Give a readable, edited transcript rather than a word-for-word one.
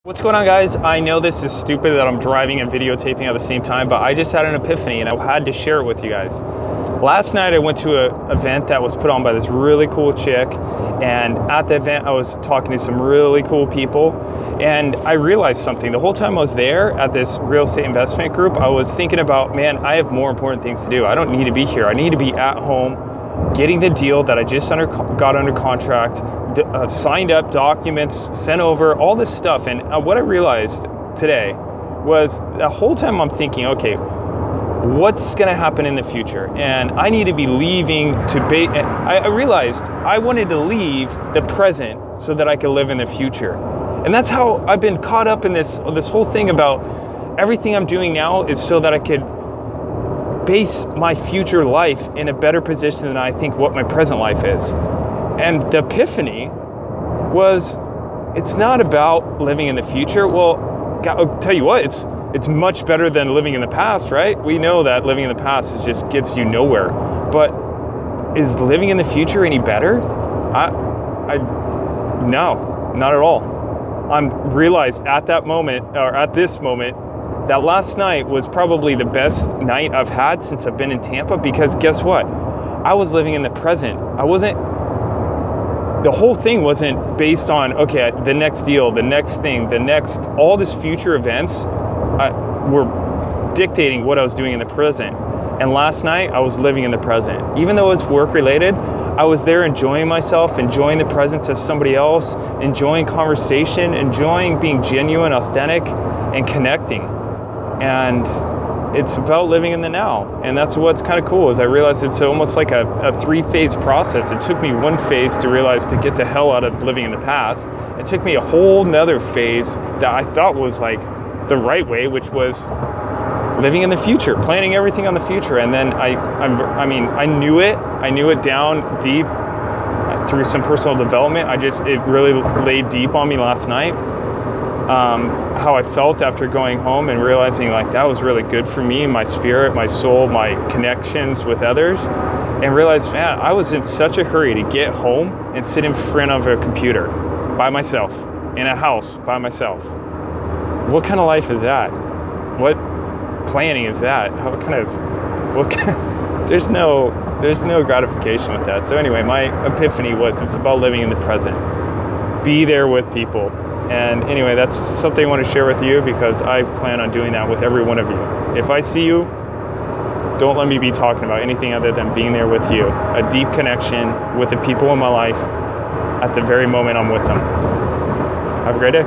What's going on, guys? I know this is stupid that I'm driving and videotaping at the same time, but I just had an epiphany and I had to share it with you guys. Last night I went to an event that was put on by this really cool chick, and at the event I was talking to some really cool people, and I realized something. The whole time I was there at this real estate investment group, I was thinking about, man, I have more important things to do. I don't need to be here. I need to be at home getting the deal that I just got under contract, signed up, documents sent over, all this stuff. And what I realized today was the whole time I'm thinking, okay, what's going to happen in the future? And I need to be leaving I realized I wanted to leave the present so that I could live in the future. And that's how I've been caught up in this whole thing about everything I'm doing now is so that I could base my future life in a better position than I think what my present life is. And the epiphany was, it's not about living in the future. Well, I'll tell you what, it's much better than living in the past, right? We know that living in the past just gets you nowhere. But is living in the future any better? No, not at all. I'm realized at that moment, or at this moment, that last night was probably the best night I've had since I've been in Tampa, because guess what? I was living in the present. The whole thing wasn't based on, okay, the next deal, the next thing, all this future events were dictating what I was doing in the present. And last night I was living in the present. Even though it was work related, I was there enjoying myself, enjoying the presence of somebody else, enjoying conversation, enjoying being genuine, authentic, and connecting. And it's about living in the now. And that's what's kind of cool, is I realized it's almost like a three-phase process. It took me one phase to realize to get the hell out of living in the past. It took me a whole nother phase that I thought was like the right way, which was living in the future, planning everything on the future. And then I knew it down deep through some personal development. It really laid deep on me last night. How I felt after going home and realizing like that was really good for me, my spirit, my soul, my connections with others, and realized, man, I was in such a hurry to get home and sit in front of a computer by myself in a house by myself. What kind of life is that? What planning is that? There's no gratification with that. So anyway, my epiphany was, it's about living in the present. Be there with people. And anyway, that's something I want to share with you, because I plan on doing that with every one of you. If I see you, don't let me be talking about anything other than being there with you. A deep connection with the people in my life at the very moment I'm with them. Have a great day.